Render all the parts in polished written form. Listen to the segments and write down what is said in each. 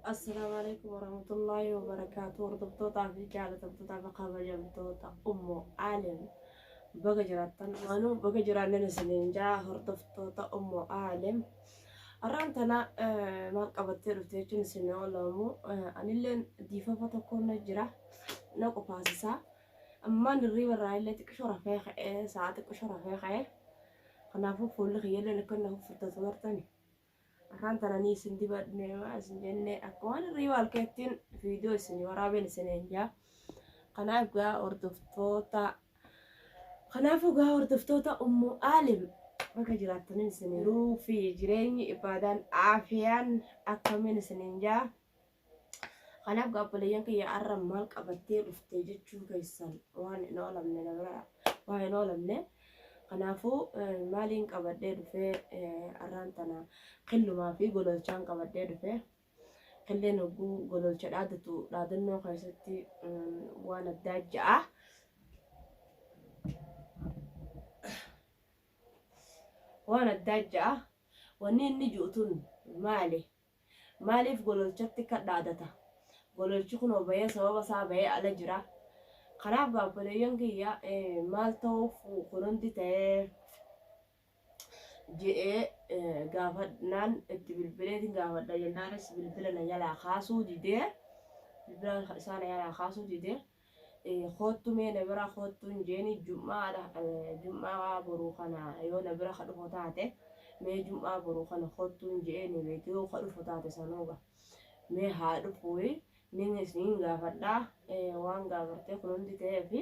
السلام عليكم ورحمة الله وبركاته. ردبتوتا في جالة تبتوتا بقابة جمتوتا أمو عالم بقى جراتن وانو بقى جرانين سنين جا هردفتوتا أمو عالم أرانتنا ما قبضتي رفتيجن سنين ولامو أنيلين ديفا فتكون نجرا نوكو باسسا أما نريب الرأي تكشورة فيخ ساعة تكشورة فيخ خنافو فول خيالي لكنا فرتتورتني أرانتنا نيسن ديبا نيما سنجنة أكوان الريوال كيتين فيديو سني ورابين سنينجا قنابقى أردفتوتا قنافقى أردفتوتا أمو آلم بكا جراتنين سني روفي جريني إبادان عافيان أكمين سنينجا قنابقى بليانك يعرم مالك أبتي رفتيجي كيسان وان نولمني نبرا وان نولمني kanaafuu maaliin qabadhee dhufee arraan tana qillumaa fi gololchaan qabadhee dhufee qilleen hogguu gololcha dhaadatu dhaadannoo keessatti waan addaa ja'a wanni inni ju'utun maaliif gololchatti kan dhaadata gololchi kun obbayee sababa isaa bahee ala jira. kanaaf gaabboleeyyan kiyya maal ta'uuf kunuunti ta'ee je'ee gaafannaan itti bilbileetiin gaafadha jennaanis bilbila na jalaa kaasuu didee bilbila isaa na jalaa kaasuu didee koottu mee na bira koottuun jeeni jum'aa boruu kana yoo na bira kadhufo taate mee jum'aa boruu kana koottuun jeeni beekii yoo kadhufo taate sanuuba mee haa dhufuuyi Ning gaafadhaa waan gaafartee kunuunti ta'ee fi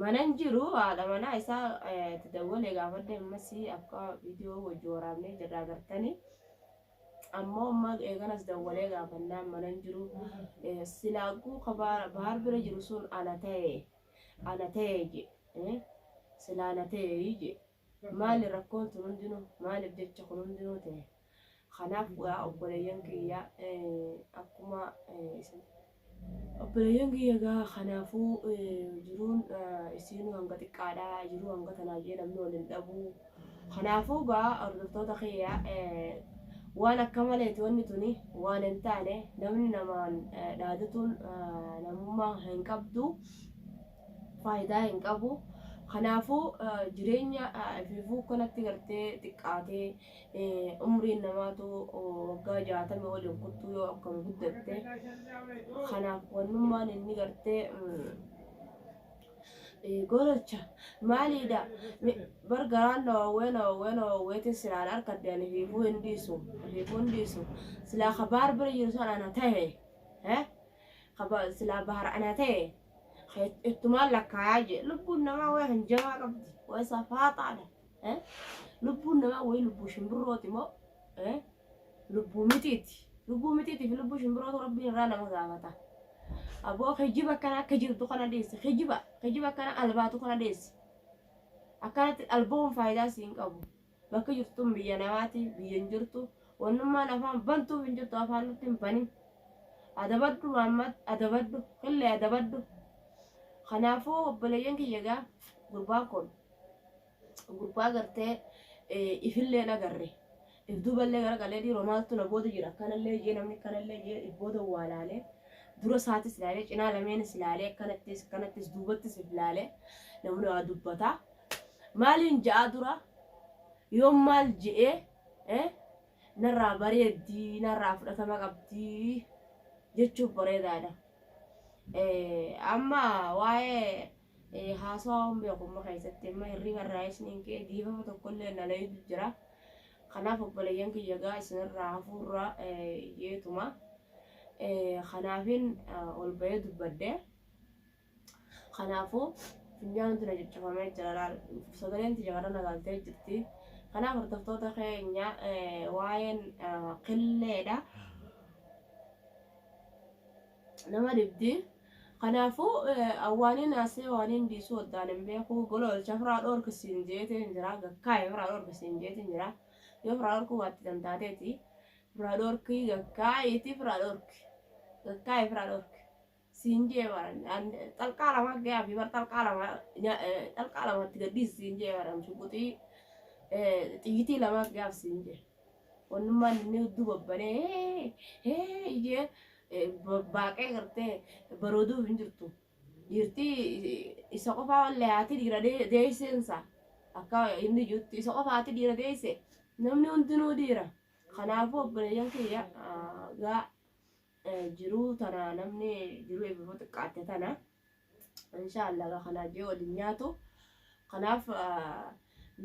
manan jiru haadha manaa isaa itti dawwalee gaafadde ammasii akka viidiyoo wajji waraabnee jirraa gartanii ammoo amma eeganas dawwalee gaafannaan manan jiru silaaguu bahar bira jiru sun ana ta'e je silaa ana ta'e je maali rakkoon tun hundinuu maaliif jecha kun hundinuu ta'e kanaaf obboleeyyan kiyya akkuma obboleeyyan kiyya gaa kanaafuu jiruun isiinuu hanga xiqqaadhaa jiruu hanga tanaa jee namni waliin dhabuu kanaafuu gaa hordoftoota kiyya waan akka maleeti wanni tuni waan hin taane namni namaan dhaadatuun namummaa hin qabdu faayidaa hin qabu. kanaafuu jireenya ififuu kanatti gartee xiqqaatee umriin namaatu waggaa 60 waliin kuttuu yoo akkam guddatte kanaaf wannummaan inni gartee gololcha maaliidha bargaraan nawawweetiin silaan arkadde ani ififuu hindiisu silaa kabaar bira jiru san ana ta'e silaa bahar ana ta'e احتمال لك حاجة لبونا ما وين جماعة قبضي ويصفات على لبونا ما وين لبو شمبروتي ما لبو متيتي في لبو شمبروت ربي رانا مزامتا أبوك يجيبك كنا كجيب تقنا ديس خجيبك كنا ألباتو كنا ديس أكانت ألبوم فايدة سينك أبو بك جرتم بيانواتي بينجرتو ونما نفهم بنتو بينجرتو أفعلو تنبني أدبدو محمد أدبدو كله أدبدو kanaafuu obboleeyyan kiyya gaa gurbaa gartee ifillee nagarre if duballee garagalee dhiiroo maaltu na booda jira akkanallee jee namni akkanallee jee if booda waa laalee dura isaatis ilaalee cinaa lameenis ilaalee akkanattis duubattis if ilaalee namni waa dubbataa maaliin ja'a dura yoo maal je'ee narraa bareeddii narraa fudhatama qabdii jechuuf bareedaadha. amma waa'ee haasawaan beekumma keessatti amma hirriba irraa isiniin kee diifama tokkollee nalaytu jira kanaaf obboleeyyan kiyya gaa isinirraa hafuurra jeetuma kanaafin ol bahee dubbadde kanaafuu finjaantu na caccafamee jira sagaleen tijaara nagaaltee jirti kanaaf hordoftoota keenya waa'een qilleedha nama dibdii kanaafuu awwaaniin asee waaniin diisuu waddaan hin beeku gololcha firaa dhoorka siin jeetiin jira gakkaa'e firaa dhoorka siin jeetiin jira yoo firaa dhoorku waatti dandaateeti firaa dhoorkii gakkaa'eeti firaa dhoorki gakkaa'e firaa dhoorki siin jee baran xalqaa lama gayaa fi bar xalqaa lamatti gaddiis siin jee baran shubuxii xiyyitii lama gayaaf siin jee wannummaan inni hedduu babbanee ishee baaqee gartee barooduuf hin jirtu. Jirti isa qofaa wallee haati dhiira deesseensa akka inni jirtu isa qofaa haati dhiira deesse namni hundinuu dhiira. Kanaafuu obboleeyyan kiyya gaa jiruu tana namni jiruu eebbifatu xiqqaatte tana inshaallah gaa kanaa jee waliin nyaatu. Kanaaf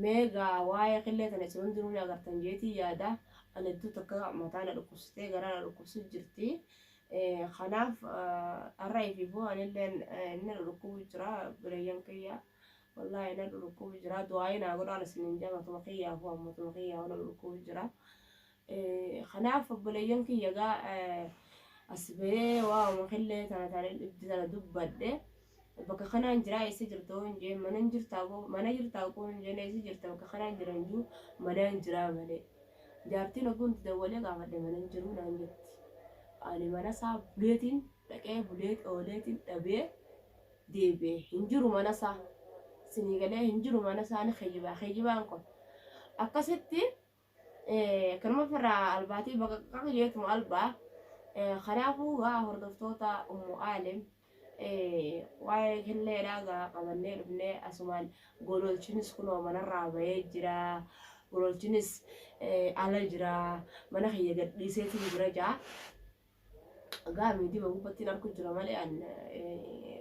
meegaa waa'ee qillee tana isin hundinuu ni agartan jeetii yaada. Ani iddoo takka mataa na dhukkubsitee garaa na dhukkubsu jirti. Kanaaf har'a ififuu anilleen inni dhukkubu jira obboleeyyan kiyya. Wallaahi inni dhukkubu jira. Du'aayi naa godhaan isiniin jaa matuma kiyyaafuu ammatuma kiyyaa wal dhukkubu jira. Kanaaf obboleeyyan kiyya gaa asbee waa'uma qillee tana dubbadhe. Bakka kanaan jira eessa jirtu hin jeen mana jirtaa koo hin jeen eessa jirta bakka kanaan jiran jiru mana hin jiraa malee. Jaartiin oguunti dawwalee gaafadhe mana hin jiru naan jetti. Ani mana isaa buleetiin dhaqee buleet ooleetiin dhabee deebi'ee hin jiru mana isaa. Sinii galee hin jiru mana isaa ni xeyyibaan kun. Akkasitti kanuma firraa albaatii bakka jeetuma albaa. Kanaafuu gaa hordoftoota Ummu Aalim waa'ee qilleedhaa gaa qabannee dhufnee asumaan gololchinis kunoo manarraa bahee jira. Gololchinis ala jira. Mana kiyya gadhiiseetiin jira jaa. Gaa miidii gubbatti argu jira malee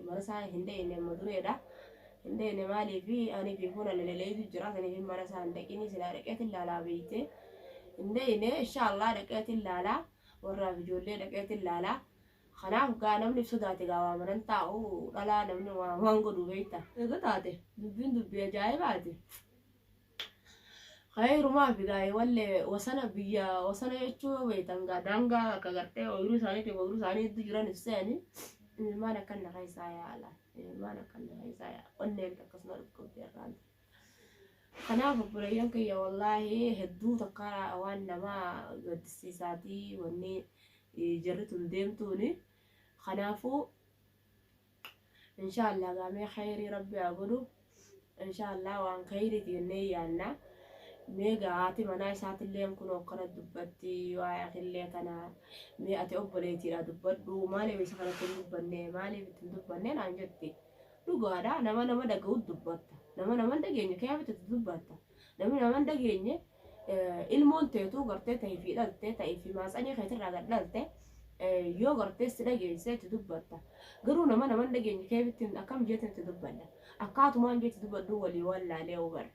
mana isaa hin deene amma dureedha. Hin deene maaliif ani fi fuula leleetu jira. Saniif mana isaa hin dhaqini silaa dhaqeetiin laalaa beeyte. Hin deene inshaallah dhaqeetiin laalaa. Warraaf ijoollee dhaqeetiin laalaa. Kanaaf gaa namni sodaate gaa waa manan taa'u dhalaa namni waan godhu beekta. Egaa taate dubbiin dubbii ajaa'ibaati. Khayrumaa fi gaa wallee wasana biyya wasana jechuu beektan gaa daangaa akka gartee ooyiruu isaaniitti jiran ibsanii ilmaan akkana keessaa yaala. Ilmaan akkana keessaa yaala. Onneen akkasuma dhukkubdee irraan. Kanaaf obboleeyyan kiyya wallaahi hedduu takka waan nama gaddisiisaatii wanni jarri tun deemtuuni. Kanaafuu inshaallah gaamee khayrii rabbi haa godhu. Inshaallah waan khayriiti jennee yaanna. Meegaa haati manaa isaatillee kun akkana dubbatti waa'ee qillee kana mee ati obboleetiidha dubbadhu maaliif isa kanatti hin dubbanne maaliif ittiin dubbanne naan jetti. Dhugaadha nama dhaga'utu dubbatta. Nama dhageenye kiyyaafatti dubbatta. Namni nama dhageenye ilmoon teetu gartee ta'ii fi dhalte ta'ii fi maatsanii keetirraa gad dhalte yoo gartee si dhageessee itti dubbatta. Garuu nama dhageenye kiyyaafatti akkam jeetiin itti dubbanna. Akkaatumaan jeetti dubbadhu walii wallaalee hubarra.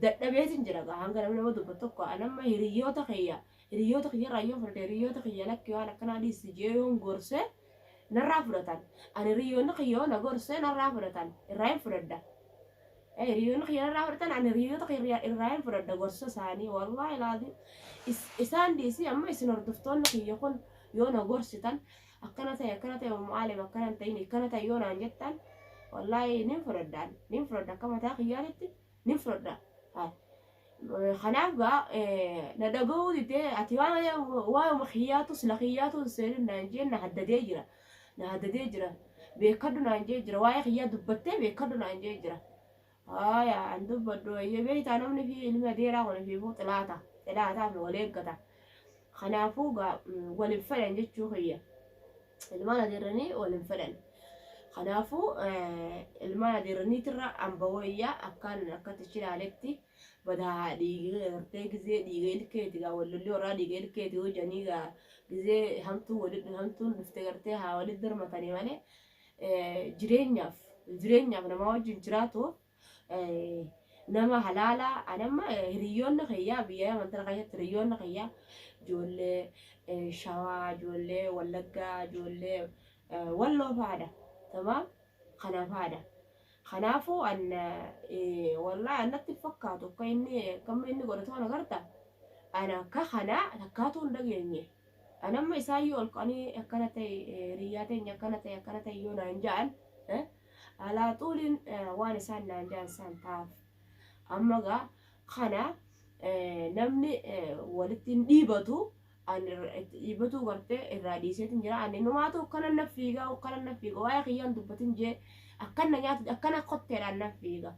Dadhabeetiin jira gaa hanga nama dubbatu tokko anamma hiriyoota kiyya raayyoon fudhate hiriyoota kiyya lakki waan akkanaa dhiisi jeeyoon gorsee narraa fudhatan. Ani hiriyoonni kiyya na gorsee narraa fudhatan irraa hin fudhadha. Hiriyoonni kiyya narraa fudhatan ani hiriyoota kiyya irraa hin fudhadha gorsa isaanii wallaahi laazim. Isaan dhiisii amma isin hordoftoonni kiyya kun yoo na gorsitan akkana ta'e Ummu Aalim akkana hin ta'in akkana ta'e yoo naan jettan wallaahi nin fudhadha akka mataa kiyyaanitti. Nifrodha. Kanaaf gaa na dhaga'uu didee ati waan khiyyaatu sila khiyyaatu seenin naan jeen na haddadee jira. Beekadhu naan jee jira. Waa'ee khiyyaa dubbattee beekadhu naan jee jira. An dubbadhu wayyee beektaa namni fi ilmi adeeraa kun fi xilaataa fi wal eeggata. Kanaafuu gaa waliin fedhan jechuu khiyya. Ilmaan adeeranii waliin fedhan. Kanaafuu ilmaan adeeraniitirra ambawayyaa akkatti ilaaletti badaa dhiigee gartee gizee dhiigee ilkeeti gaa wallollee warraa dhiigee ilkeeti hojjanii gaa gizee hamtuun dhufte gartee haa walitti darmatanii malee jireenyaaf nama wajjin jiraatuuf nama halaalaa anamma hiriyoonni kiyyaa biyya amantara keessatti hiriyoonni kiyyaa ijoollee shawaa ijoollee wallaggaa ijoollee walloo fa'aadha. Tamam kanaaf haadha. Kanaafuu wallaahi annatti fakkaatu akka inni godhatu kana agarta. Ana akka kanaa takkaatu hin dhageenye. Anamma isaayyuu ol qanii akkana ta'e riyyaa teenya akkana ta'e yoo naan ja'an alaa xuuliin waan isaan naan ja'an isaan taa'aaf. Amma gaa kana namni walitti hin dhiibatu. Ibatu gartee irraa dhiiseetiin jira. Ani numaatu akkana naffiigaa waa'ee kiyyaan dubbatin jee akkana nyaatu akkana qotteedhaan naffiiga.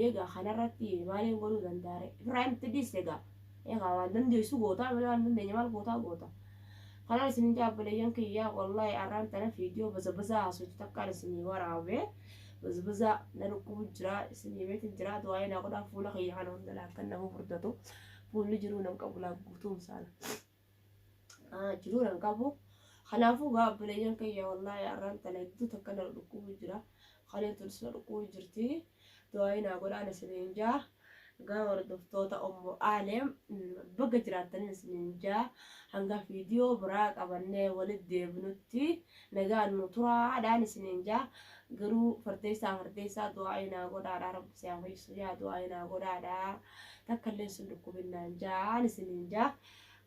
Egaa kanarratti maaliin godhuu danda'a? Irraa itti dhiise egaa waan dandeessu gootaa malee waan dandeenye maal gootaa. خلاص نجاب بليان كيا والله أران تنا فيديو بزبزة عصوت تكال سني ورابه بزبزة نركوب جرا سني بيت جرا دواي ناخد فولا خيا عنهم دلها كنا مفردتو فول جرونا قبل قطوم سال جرونا قبو خلافو قاب بليان كيا والله أران تنا دو تكال ركوب جرا خلين ترسل ركوب جرتي دواي ناخد أنا سنينجا قاور دفتوتا أمو عالم بقى جراتني سنينجا hanga video berak abanne walid debnutti nagaan nutura adani sininja garu fardesa doaina goda arab siyawi suya doaina goda da takallen sunduku binanja ani sininja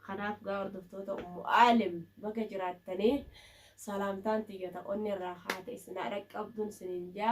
khanaf gawar duftota ummu alim baga jiratani salamtan tigata onni rahat isna raqabdun sininja